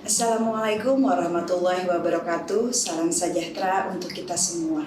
Assalamualaikum warahmatullahi wabarakatuh. Salam sejahtera untuk kita semua.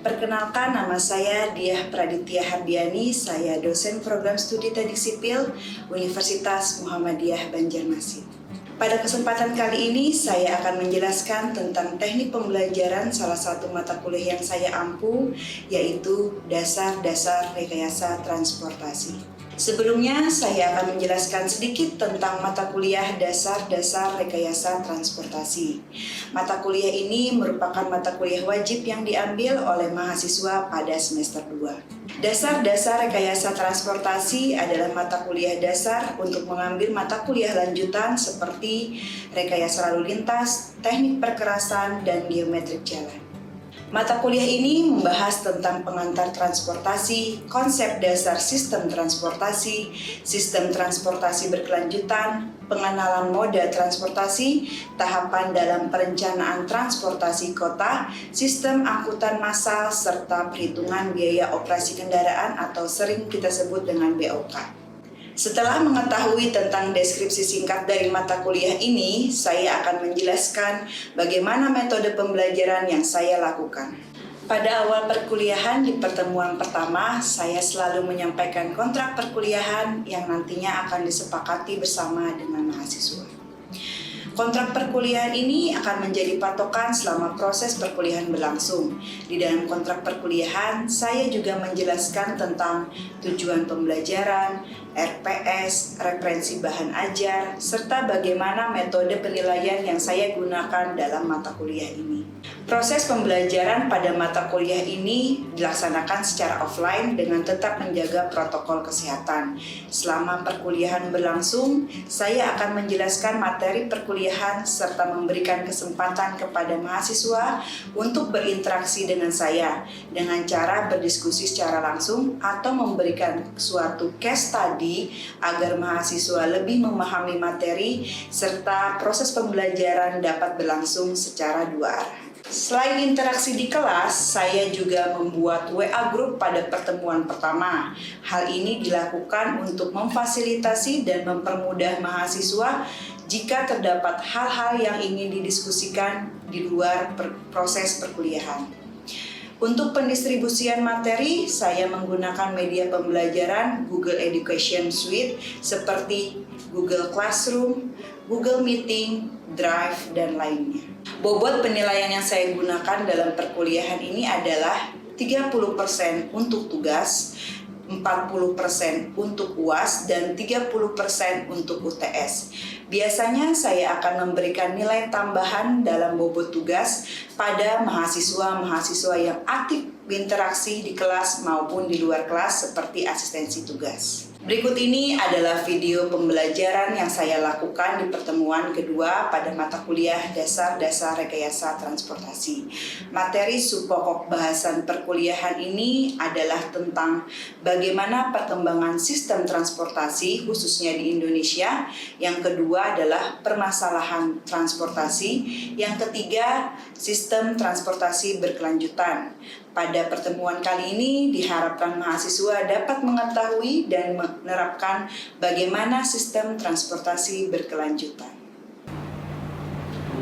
Perkenalkan, nama saya Diah Praditya Hardiani. Saya dosen program studi teknik sipil Universitas Muhammadiyah Banjarmasin. Pada kesempatan kali ini saya akan menjelaskan tentang teknik pembelajaran salah satu mata kuliah yang saya ampu, yaitu dasar-dasar rekayasa transportasi. Sebelumnya, saya akan menjelaskan sedikit tentang mata kuliah dasar-dasar rekayasa transportasi. Mata kuliah ini merupakan mata kuliah wajib yang diambil oleh mahasiswa pada semester 2. Dasar-dasar rekayasa transportasi adalah mata kuliah dasar untuk mengambil mata kuliah lanjutan seperti rekayasa lalu lintas, teknik perkerasan, dan geometrik jalan. Mata kuliah ini membahas tentang pengantar transportasi, konsep dasar sistem transportasi berkelanjutan, pengenalan moda transportasi, tahapan dalam perencanaan transportasi kota, sistem angkutan massal, serta perhitungan biaya operasi kendaraan atau sering kita sebut dengan BOK. Setelah mengetahui tentang deskripsi singkat dari mata kuliah ini, saya akan menjelaskan bagaimana metode pembelajaran yang saya lakukan. Pada awal perkuliahan di pertemuan pertama, saya selalu menyampaikan kontrak perkuliahan yang nantinya akan disepakati bersama dengan mahasiswa. Kontrak perkuliahan ini akan menjadi patokan selama proses perkuliahan berlangsung. Di dalam kontrak perkuliahan, saya juga menjelaskan tentang tujuan pembelajaran, RPS, referensi bahan ajar, serta bagaimana metode penilaian yang saya gunakan dalam mata kuliah ini. Proses pembelajaran pada mata kuliah ini dilaksanakan secara offline dengan tetap menjaga protokol kesehatan. Selama perkuliahan berlangsung, saya akan menjelaskan materi perkuliahan serta memberikan kesempatan kepada mahasiswa untuk berinteraksi dengan saya dengan cara berdiskusi secara langsung atau memberikan suatu case study agar mahasiswa lebih memahami materi serta proses pembelajaran dapat berlangsung secara dua arah. Selain interaksi di kelas, saya juga membuat WA group pada pertemuan pertama. Hal ini dilakukan untuk memfasilitasi dan mempermudah mahasiswa jika terdapat hal-hal yang ingin didiskusikan di luar proses perkuliahan. Untuk pendistribusian materi, saya menggunakan media pembelajaran Google Education Suite seperti Google Classroom, Google Meeting, Drive, dan lainnya. Bobot penilaian yang saya gunakan dalam perkuliahan ini adalah 30% untuk tugas, 40% untuk UAS, dan 30% untuk UTS. Biasanya saya akan memberikan nilai tambahan dalam bobot tugas pada mahasiswa-mahasiswa yang aktif berinteraksi di kelas maupun di luar kelas seperti asistensi tugas. Berikut ini adalah video pembelajaran yang saya lakukan di pertemuan kedua pada mata kuliah dasar-dasar rekayasa transportasi. Materi subpokok bahasan perkuliahan ini adalah tentang bagaimana perkembangan sistem transportasi khususnya di Indonesia. Yang kedua adalah permasalahan transportasi. Yang ketiga, sistem transportasi berkelanjutan. Pada pertemuan kali ini diharapkan mahasiswa dapat mengetahui dan menerapkan bagaimana sistem transportasi berkelanjutan.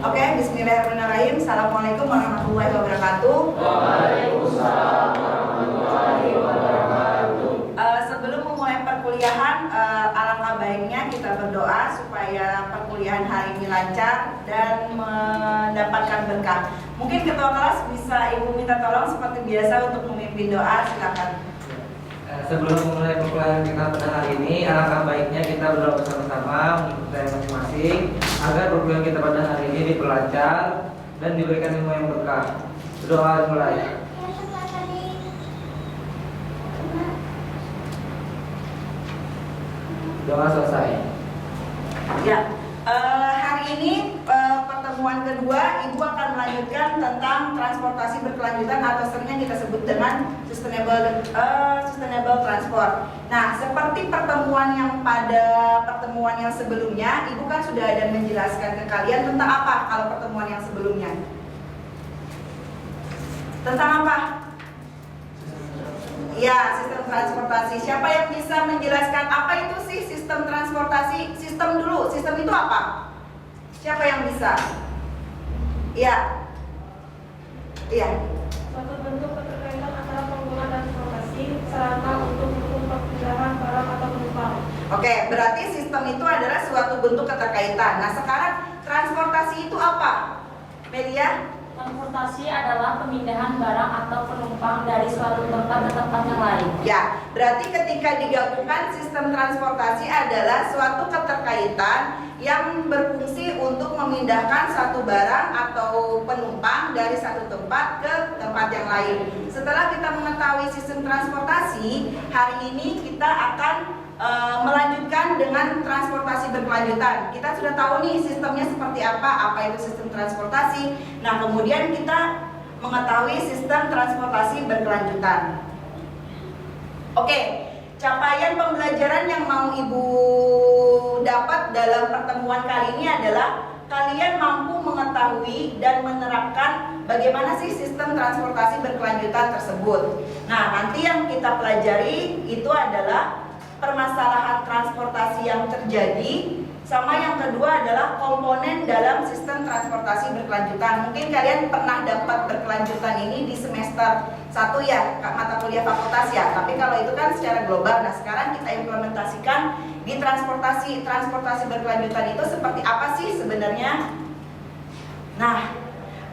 Oke, bismillahirrahmanirrahim. Assalamualaikum warahmatullahi wabarakatuh. Waalaikumsalam warahmatullahi wabarakatuh. Sebelum memulai perkuliahan, alangkah baiknya kita berdoa supaya perkuliahan hari ini lancar dan mendapatkan berkah. Mungkin ketua kelas bisa Ibu minta tolong seperti biasa untuk memimpin doa, silakan. Sebelum memulai perkuliahan kita pada hari ini, alangkah baiknya kita berdoa bersama-sama mengikuti tema masing-masing agar perkuliahan kita pada hari ini diperlancar dan diberikan ilmu yang berkah. Berdoa mulai. Doa selesai. Ya, hari ini pertemuan kedua Ibu akan melanjutkan tentang transportasi berkelanjutan atau seringnya kita sebut dengan sustainable transport. Nah, seperti pertemuan yang pada pertemuan yang sebelumnya, Ibu kan sudah ada menjelaskan ke kalian tentang apa kalau pertemuan yang sebelumnya? Tentang apa? Ya, sistem transportasi. Siapa yang bisa menjelaskan apa itu sih sistem transportasi? Sistem dulu. Sistem itu apa? Siapa yang bisa? Iya. Iya. Suatu bentuk keterkaitan antara pengguna transportasi sarana untuk mendukung perpindahan barang atau penumpang. Oke, berarti sistem itu adalah suatu bentuk keterkaitan. Nah, sekarang transportasi itu apa? Melia? Transportasi adalah pemindahan barang atau penumpang dari suatu tempat ke tempat yang lain. Ya, berarti ketika digabungkan sistem transportasi adalah suatu keterkaitan yang berfungsi untuk memindahkan satu barang atau penumpang dari satu tempat ke tempat yang lain. Setelah kita mengetahui sistem transportasi, hari ini kita akan melanjutkan dengan transportasi berkelanjutan. Kita sudah tahu nih sistemnya seperti apa itu sistem transportasi. Nah, kemudian kita mengetahui sistem transportasi berkelanjutan. Oke, capaian pembelajaran yang mau Ibu dapat dalam pertemuan kali ini adalah kalian mampu mengetahui dan menerapkan bagaimana sih sistem transportasi berkelanjutan tersebut. Nah, nanti yang kita pelajari itu adalah permasalahan transportasi yang terjadi, sama yang kedua adalah komponen dalam sistem transportasi berkelanjutan. Mungkin kalian pernah dapat berkelanjutan ini di semester 1 ya, mata kuliah fakultas ya. Tapi kalau itu kan secara global. Nah, sekarang kita implementasikan di transportasi berkelanjutan itu seperti apa sih sebenarnya? Nah,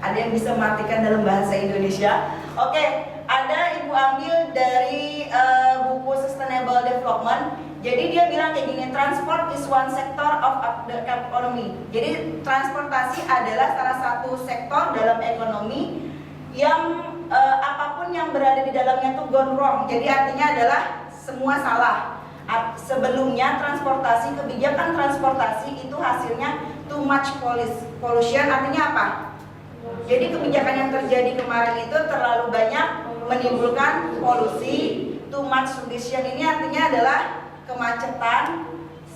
ada yang bisa mengartikan dalam bahasa Indonesia? Oke. Ada Ibu ambil dari buku Sustainable Development. Jadi dia bilang kayak gini, transport is one sector of the economy. Jadi transportasi adalah salah satu sektor dalam ekonomi yang apapun yang berada di dalamnya itu gone wrong. Jadi artinya adalah semua salah. Sebelumnya kebijakan transportasi itu hasilnya too much pollution. Artinya apa? Jadi kebijakan yang terjadi kemarin itu terlalu banyak menimbulkan polusi. Too much pollution ini artinya adalah kemacetan,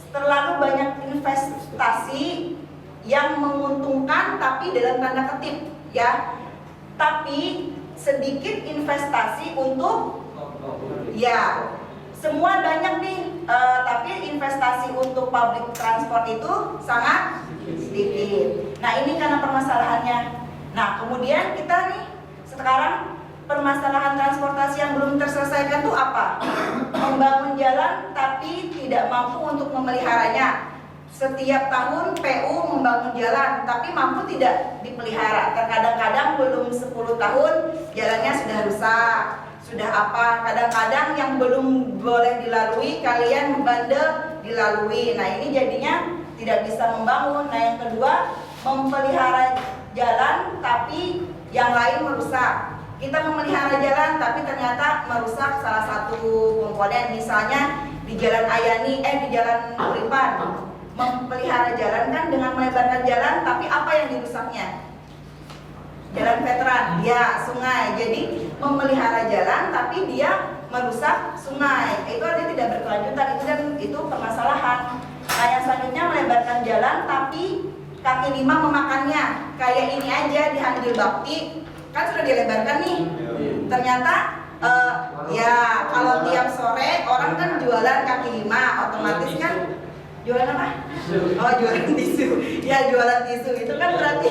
terlalu banyak investasi yang menguntungkan tapi dalam tanda kutip ya. Tapi sedikit investasi untuk ya, semua banyak nih, tapi investasi untuk public transport itu sangat sedikit. Nah, ini karena permasalahannya. Nah, kemudian kita nih sekarang permasalahan transportasi yang belum terselesaikan itu apa? Membangun jalan tapi tidak mampu untuk memeliharanya. Setiap tahun PU membangun jalan tapi mampu tidak dipelihara. Terkadang-kadang belum 10 tahun jalannya sudah rusak, sudah apa? Kadang-kadang yang belum boleh dilalui kalian membandel dilalui. Nah, ini jadinya tidak bisa membangun. Nah, yang kedua, memelihara jalan tapi yang lain merusak. Kita memelihara jalan tapi ternyata merusak salah satu komponen. Misalnya di Jalan Ayani, di Jalan Uripan, memelihara jalan kan dengan melebarkan jalan, tapi apa yang dirusaknya? Jalan veteran, ya sungai. Jadi memelihara jalan tapi dia merusak sungai. Itu artinya tidak berkelanjutan. Itu permasalahan. Nah, yang selanjutnya melebarkan jalan tapi kaki lima memakannya. Kayak ini aja di Handil Bakti kan sudah dilebarkan nih. Ternyata ya kalau tiap sore orang kan jualan kaki lima, otomatis kan jualan apa? Oh, jualan tisu. Ya, jualan tisu itu kan berarti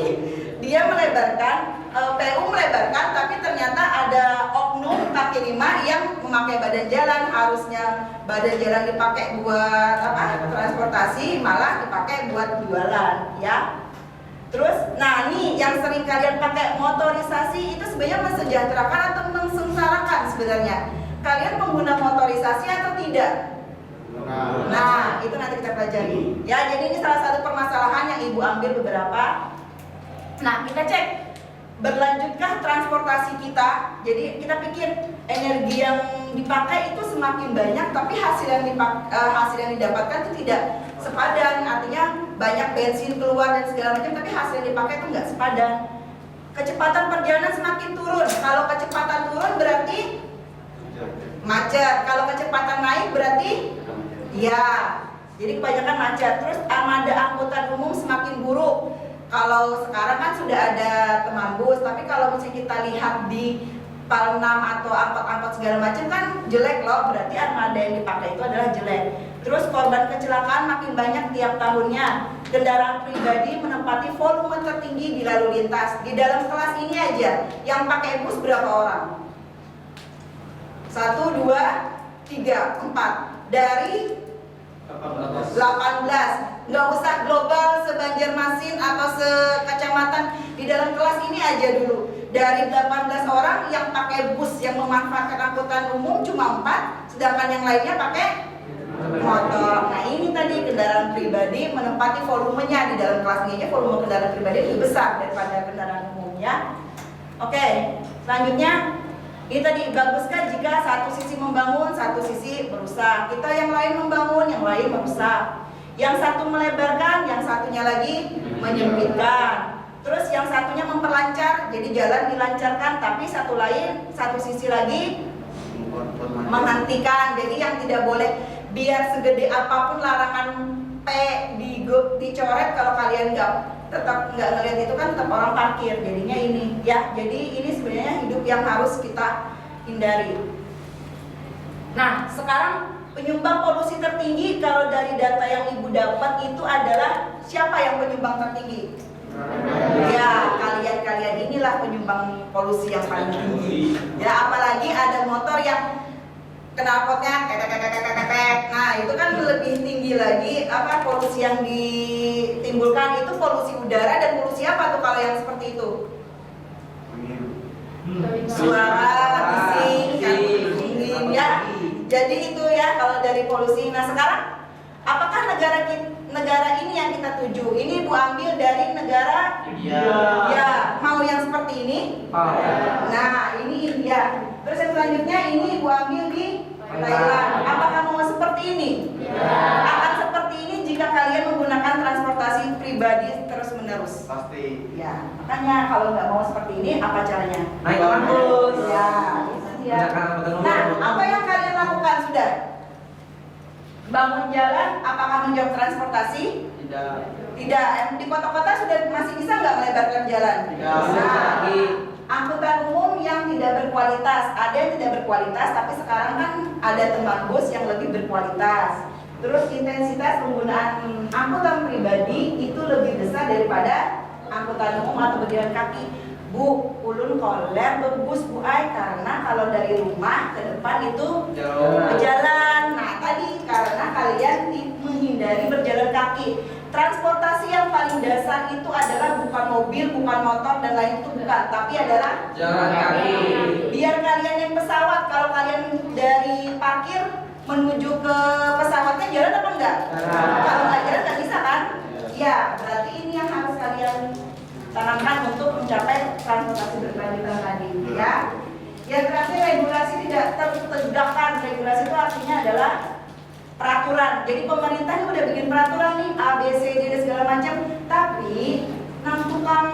dia melebarkan, PU melebarkan, tapi ternyata ada oknum kaki lima yang memakai badan jalan. Harusnya badan jalan dipakai buat apa? Transportasi, malah dipakai buat jualan, ya. Terus, nah nih yang sering kalian pakai motorisasi itu sebenarnya mensejahterakan atau mensengsarakan sebenarnya. Kalian pengguna motorisasi atau tidak? Nah, itu nanti kita pelajari. Ya, jadi ini salah satu permasalahan yang Ibu ambil beberapa. Nah, kita cek berlanjutkah transportasi kita. Jadi kita pikir energi yang dipakai itu semakin banyak, tapi hasil yang didapatkan itu tidak sepadan. Artinya banyak bensin keluar dan segala macam, tapi hasil yang dipakai itu nggak sepadan. Kecepatan perjalanan semakin turun. Kalau kecepatan turun berarti macet. Kalau kecepatan naik berarti ya, jadi kebanyakan macet. Terus armada angkutan umum semakin buruk. Kalau sekarang kan sudah ada Temambus, tapi kalau misalnya kita lihat di Palnam atau angkot-angkot segala macam kan jelek loh, berarti armada yang dipakai itu adalah jelek. Terus korban kecelakaan makin banyak tiap tahunnya. kendaraan pribadi menempati volume tertinggi di lalu lintas. Di dalam kelas ini aja yang pakai bus berapa orang? 1, 2, 3, 4 dari 18. Nggak usah global seBanjarmasin atau sekecamatan. Di dalam kelas ini aja dulu. Dari 18 orang yang pakai bus yang memanfaatkan angkutan umum cuma 4, sedangkan yang lainnya pakai motor. Nah ini tadi kendaraan pribadi menempati volumenya di dalam kelas ini aja, volume kendaraan pribadi lebih besar daripada kendaraan umumnya. Oke, selanjutnya ini tadi baguskah jika satu sisi membangun, satu sisi merusak. Kita yang lain membangun, yang lain merusak. Yang satu melebarkan, yang satunya lagi menyempitkan. Terus yang satunya memperlancar, jadi jalan dilancarkan, tapi satu sisi lagi menghentikan. Jadi yang tidak boleh, biar segede apapun larangan P dicoret, kalau kalian tetap nggak ngeliat itu kan tetap orang parkir. Jadinya ini ya, jadi ini sebenarnya hidup yang harus kita hindari. Nah sekarang penyumbang polusi tertinggi kalau dari data yang ibu dapat itu adalah siapa yang penyumbang tertinggi? Ya kalian inilah penyumbang polusi yang paling tinggi. Ya apalagi ada motor yang knalpotnya ketek. Nah itu kan lebih tinggi lagi apa polusi yang ditimbulkan. Itu polusi udara dan polusi apa tuh kalau yang seperti itu? Suara, bising, dingin ya. Jadi itu ya kalau dari polusi. Nah sekarang apakah negara ini yang kita tuju? Ini ibu ambil dari negara ya, mau yang seperti ini? Nah ini India. Terus yang selanjutnya ini ibu ambil di Thailand. Apakah mau seperti ini? Akan seperti ini jika kalian menggunakan transportasi pribadi terus menerus. Pasti. Ya, makanya kalau nggak mau seperti ini apa caranya? Naik kampus. Ya, itu dia. Nah, apa yang kalian lakukan sudah? Bangun jalan, apakah menjawab transportasi? Tidak. Tidak. Di kota-kota sudah masih bisa nggak melebarkan jalan? Tidak. Nah, angkutan umum yang tidak berkualitas, ada yang tidak berkualitas, tapi sekarang kan ada tembus yang lebih berkualitas. Terus intensitas penggunaan angkutan pribadi itu lebih besar daripada angkutan umum atau berjalan kaki. Bu, ulun koler bebus Bu Ai, karena kalau dari rumah ke depan itu berjalan. Nah tadi karena kalian menghindari berjalan kaki. Transportasi yang paling dasar itu adalah bukan mobil, bukan motor dan lain itu bukan, tapi adalah jalan kaki. Biar kalian yang pesawat, kalau kalian dari parkir menuju ke pesawatnya jalan apa enggak? Kalau nggak jalan nggak bisa kan? Ya, berarti ini yang harus kalian tanamkan untuk mencapai transportasi berkelanjutan tadi, ya. Yang terakhir regulasi tidak tertegakkan. Regulasi itu artinya adalah peraturan. Jadi pemerintah ini udah bikin peraturan nih A, B, C, D dan segala macam, tapi tukang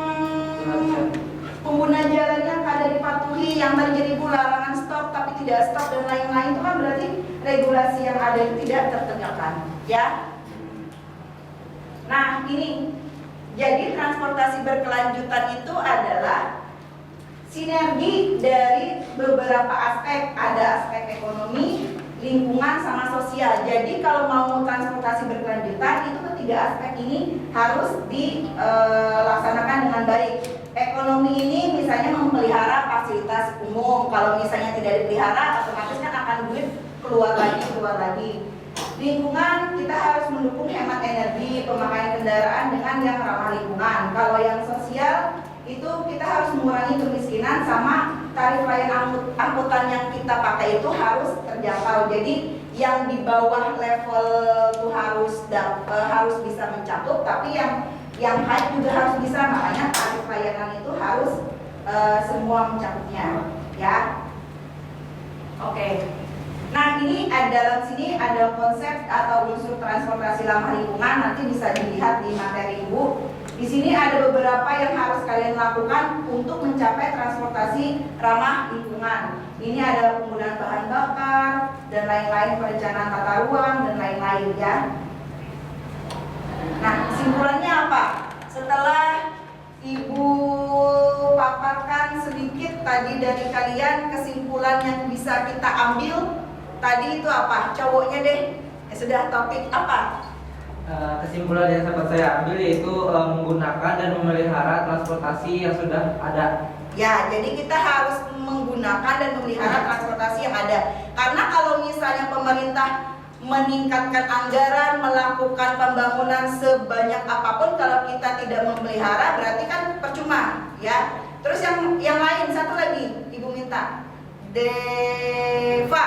pengguna jalan yang ada dipatuhi, yang tadi jadi larangan stop tapi tidak stop dan lain-lain, itu kan berarti regulasi yang ada itu tidak tertegakkan, ya. Nah ini, jadi transportasi berkelanjutan itu adalah sinergi dari beberapa aspek. Ada aspek ekonomi, lingkungan, sama sosial. Jadi kalau mau transportasi berkelanjutan, itu ketiga aspek ini harus dilaksanakan dengan baik. Ekonomi ini misalnya memelihara fasilitas umum. Kalau misalnya tidak dipelihara, otomatis kan akan duit keluar lagi. Lingkungan, kita harus mendukung hemat energi, pemakaian kendaraan dengan yang ramah lingkungan. Kalau yang sosial, itu kita harus mengurangi kemiskinan, sama tarif layanan angkutan yang kita pakai itu harus terjangkau. Jadi yang di bawah level itu harus bisa mencakup, tapi yang high juga harus bisa. Makanya tarif layanan itu harus semua mencakupnya, ya. Oke. Nah ini dalam sini ada konsep atau unsur transportasi ramah lingkungan, nanti bisa dilihat di materi ibu. Di sini ada beberapa yang harus kalian lakukan untuk mencapai transportasi ramah lingkungan. Ini ada penggunaan bahan bakar dan lain-lain, perencanaan tata ruang dan lain-lain, ya. Nah kesimpulannya apa? Setelah ibu paparkan sedikit tadi dari kalian, kesimpulan yang bisa kita ambil tadi itu apa? Cowoknya deh, sudah topik apa? kesimpulan yang sempat saya ambil yaitu menggunakan dan memelihara transportasi yang sudah ada. Ya, jadi kita harus menggunakan dan memelihara transportasi yang ada. Karena kalau misalnya pemerintah meningkatkan anggaran, melakukan pembangunan sebanyak apapun, kalau kita tidak memelihara berarti kan percuma, ya. Terus yang lain satu lagi, Ibu minta. Deva,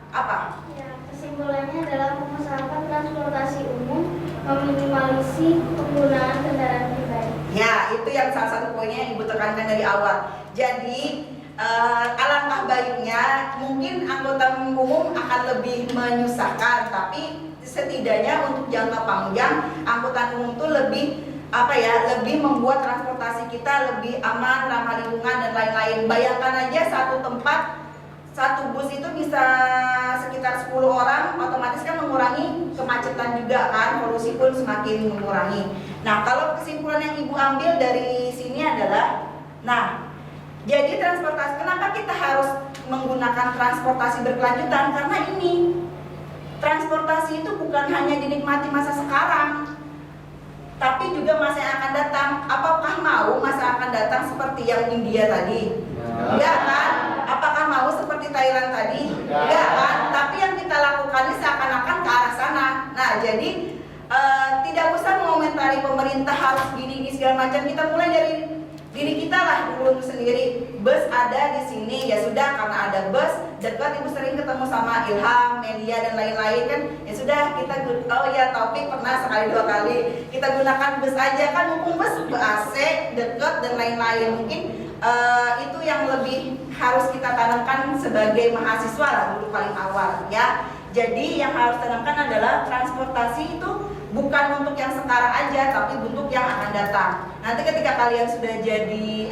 apa? Ya, kesimpulannya adalah mengusahakan transportasi umum, meminimalisir penggunaan kendaraan pribadi. Ya, itu yang salah satu poinnya yang Ibu tekankan dari awal. Jadi alangkah baiknya mungkin anggota umum akan lebih menyusahkan, tapi setidaknya untuk jangka panjang angkutan umum itu lebih lebih membuat transportasi kita lebih aman, ramah lingkungan dan lain-lain. Bayangkan aja satu tempat, satu bus itu bisa sekitar 10 orang, otomatis kan mengurangi kemacetan juga kan, polusi pun semakin mengurangi. Nah, kalau kesimpulan yang Ibu ambil dari sini adalah, jadi transportasi, kenapa kita harus menggunakan transportasi berkelanjutan? Karena ini, transportasi itu bukan hanya dinikmati masa sekarang, tapi juga masa yang akan datang. Apakah mau masa akan datang seperti yang India tadi? Enggak kan? Apakah mau seperti Thailand tadi? Enggak kan? Tapi yang kita lakukan ini seakan-akan ke arah sana. Nah, jadi tidak usah mengomentari pemerintah harus gini segala macam. Kita mulai dari diri kita lah dulu sendiri. Bus ada di sini, ya sudah, karena ada bus dekat, Ibu sering ketemu sama Ilham, Melia dan lain-lain kan, ya sudah kita, oh ya Taufik pernah sekali 2 kali, kita gunakan bus aja kan, mumpung bus AC dekat dan lain-lain. Mungkin itu yang lebih harus kita tanamkan sebagai mahasiswa lah dulu paling awal, ya. Jadi yang harus tanamkan adalah transportasi itu bukan untuk yang sekarang aja, tapi untuk yang akan datang. Nanti ketika kalian sudah jadi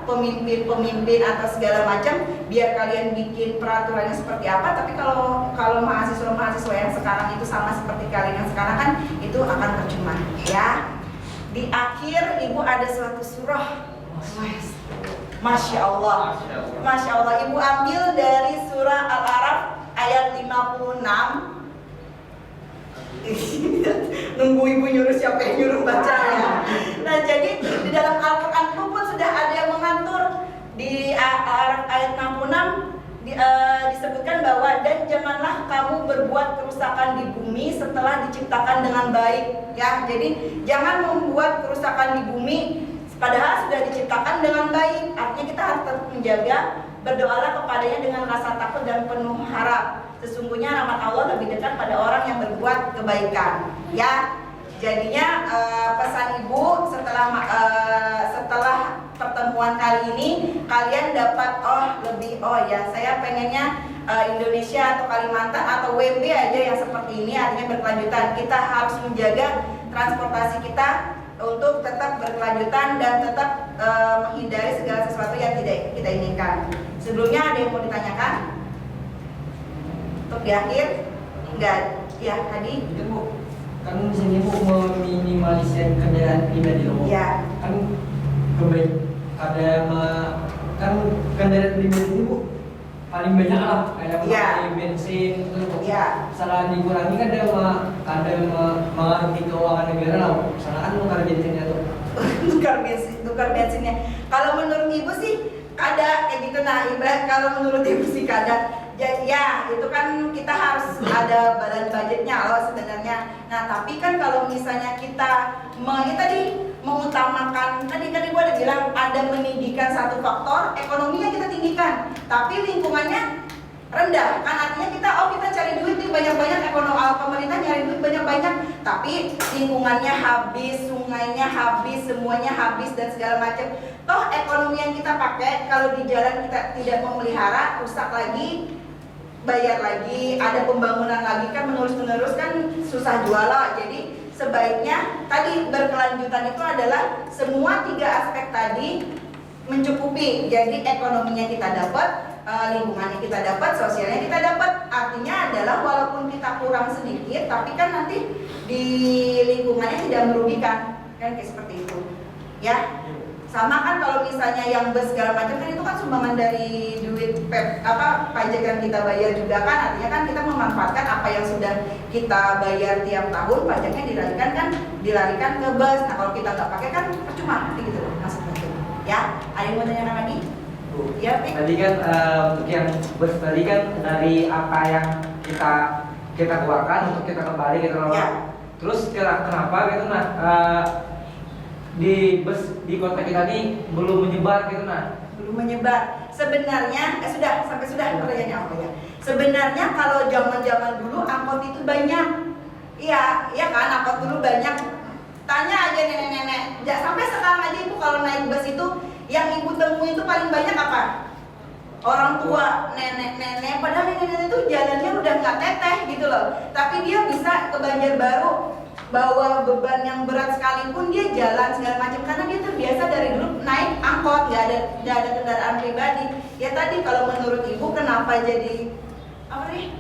pemimpin atau segala macam, biar kalian bikin peraturannya seperti apa. Tapi kalau mahasiswa yang sekarang itu sama seperti kalian yang sekarang kan, itu akan percuma, ya. Di akhir Ibu ada suatu surah. Masya Allah, Masya Allah. Ibu ambil dari surah Al-A'raf ayat 56. Nunggu Ibu nyuruh siapa yang nyuruh bacanya. Nah, jadi di dalam Al-Quran pun sudah ada yang mengatur. Di Al-A'raf ayat 66 disebutkan bahwa, dan janganlah kamu berbuat kerusakan di bumi setelah diciptakan dengan baik, ya. Jadi jangan membuat kerusakan di bumi padahal sudah diciptakan dengan baik. Artinya kita harus tetap menjaga, berdoalah kepadanya dengan rasa takut dan penuh harap. Sesungguhnya rahmat Allah lebih dekat pada orang yang berbuat kebaikan, ya. Jadinya pesan Ibu setelah pertemuan kali ini, kalian dapat saya pengennya Indonesia atau Kalimantan atau WB aja yang seperti ini, artinya berkelanjutan. Kita harus menjaga transportasi kita untuk tetap berkelanjutan dan tetap menghindari segala sesuatu yang tidak kita inginkan. Sebelumnya ada yang mau ditanyakan? Untuk di akhir? Enggak. Ya, tadi? Itu Bu, kan di sini Bu meminimalisir kendaraan pribadi loh. Ya. Kan kan kendaraan pribadi ini Bu paling banyak lah, kayak pakai bensin itu Bu. Ya. Salah dikurangi kan ada mengaruhi keuangan negara lah. Misalnya kan tukar bensinnya tuh. tukar bensinnya. Kalau menurut Ibu sih kada kayak gitu. Nah, ibarat kalau menurut Ibu sih kada. Ya, itu kan kita harus ada badan budgetnya loh sebenarnya. Nah, tapi kan kalau misalnya kita mengutamakan, tadi Ibu ada bilang ada meninggikan satu faktor, ekonominya kita tinggikan, tapi lingkungannya rendah. Kan artinya kita cari duit nih banyak-banyak, pemerintah nyari duit banyak-banyak, tapi lingkungannya habis, sungainya habis, semuanya habis dan segala macam. Toh ekonomi yang kita pakai kalau di jalan kita tidak memelihara, rusak lagi, bayar lagi, ada pembangunan lagi, kan menerus-menerus kan susah jualan. Jadi sebaiknya tadi berkelanjutan itu adalah semua 3 aspek tadi mencukupi. Jadi ekonominya kita dapat, lingkungannya kita dapat, sosialnya kita dapat. Artinya adalah walaupun kita kurang sedikit, tapi kan nanti di lingkungannya tidak merugikan, kan kayak seperti itu, ya. Sama kan kalau misalnya yang bus segala macam kan itu kan sumbangan dari duit pajak yang kita bayar juga kan, artinya kan kita memanfaatkan apa yang sudah kita bayar tiap tahun, pajaknya dilarikan ke bus. Nah kalau kita nggak pakai kan percuma, gitu loh maksudnya itu. Ya, ada yang mau tanyakan lagi? Ya, Pik. Tadi kan untuk yang bus tadi kan dari apa yang kita keluarkan untuk kita kembali gitu loh. Ya. Terus kenapa gitu di bus di kota kita ini belum menyebar gitu Belum menyebar. Sebenarnya sudah pertanyaannya apa ya? Sebenarnya kalau zaman dulu angkot itu banyak. Iya kan, angkot dulu banyak. Tanya aja nenek-nenek. Sampai sekarang aja ibu kalau naik bus itu yang ibu temui itu paling banyak apa? Orang tua, nenek-nenek. Padahal nenek-nenek itu jalannya udah nggak teteh gitu loh. Tapi dia bisa ke Banjarbaru bawa beban yang berat sekalipun dia jalan segala macam karena dia terbiasa dari dulu naik angkot, nggak ada kendaraan pribadi. Ya tadi kalau menurut ibu kenapa jadi apa nih?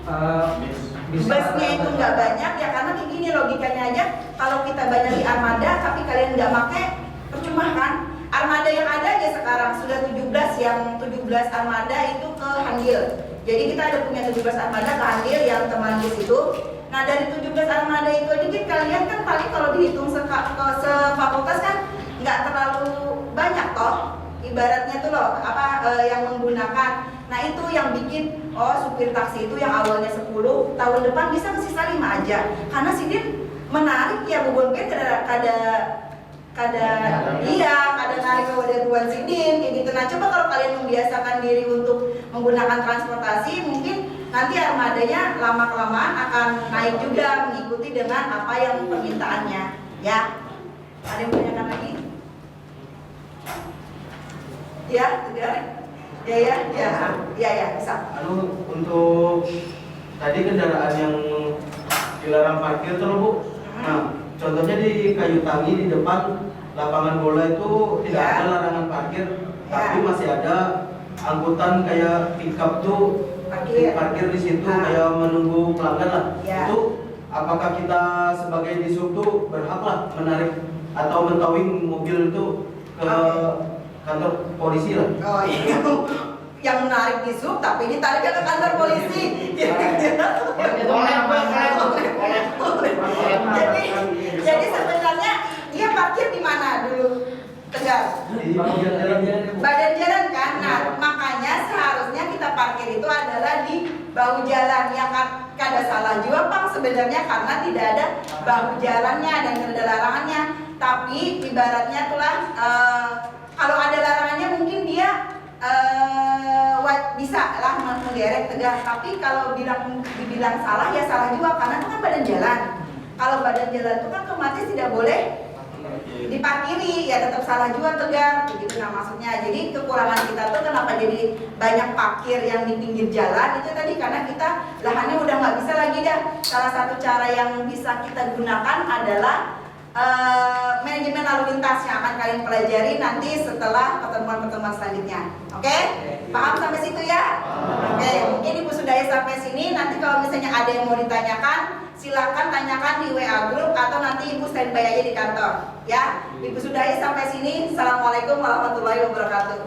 Busnya itu nggak banyak ya karena kayak gini logikanya aja. Kalau kita banyak di armada tapi kalian nggak pakai percuma kan? Armada yang ada aja sekarang sudah 17, yang 17 armada itu ke Hanggil. Jadi kita ada punya 17 armada ke Hanggil yang Temanggis itu. Nah dari 17 armada itu aja kalian kan paling kalau dihitung sefakultas kan nggak terlalu banyak toh. Ibaratnya tuh loh yang menggunakan. Nah itu yang bikin supir taksi itu yang awalnya 10 tahun depan bisa ke sisa 5 aja. Karena Sidin menarik ya Bu Bonken kada narik ke wadah Sidin kayak gitu. Nah coba kalau kalian membiasakan diri untuk menggunakan transportasi, mungkin nanti armadanya lama-kelamaan akan naik juga mengikuti dengan apa yang permintaannya. Ya, ada yang tanyakan lagi? Ya, tidak? Ya, bisa. Untuk tadi kendaraan yang dilarang parkir tuh Bu. Nah, contohnya di Kayu Tangi di depan lapangan bola itu tidak ada larangan parkir, tapi masih ada angkutan kayak pickup tuh parkir di situ kayak menunggu pelanggan lah. Itu apakah kita sebagai disub tuh berhak lah menarik atau mentowing mobil itu ke kantor polisi lah? Oh iya, yang menarik disub tapi ditariknya ke kantor polisi. Jadi sebenarnya dia parkir di mana dulu? Tegar. Badan jalan kan. Nah, makanya seharusnya kita parkir itu adalah di bahu jalan. Yang kada salah juga Bang sebenarnya karena tidak ada bahu jalannya dan tidak ada larangannya. Tapi ibaratnya itulah kalau ada larangannya mungkin dia bisa lah menggerek Tegar. Tapi kalau dibilang salah ya salah juga karena itu kan badan jalan. Kalau badan jalan itu kan otomatis tidak boleh diparkiri, ya tetap salah juga Tegar, begitu. Nah maksudnya, jadi kekurangan kita tuh kenapa jadi banyak parkir yang di pinggir jalan itu tadi karena kita lahannya udah nggak bisa lagi dah. Salah satu cara yang bisa kita gunakan adalah manajemen lalu lintas yang akan kalian pelajari nanti setelah pertemuan-pertemuan selanjutnya. Oke? Paham sampai situ ya? Oke, mungkin Ibu sudah sampai sini. Nanti kalau misalnya ada yang mau ditanyakan, silakan tanyakan di WA group atau nanti Ibu standby aja di kantor. Ya, Ibu sudahi sampai sini. Assalamualaikum warahmatullahi wabarakatuh.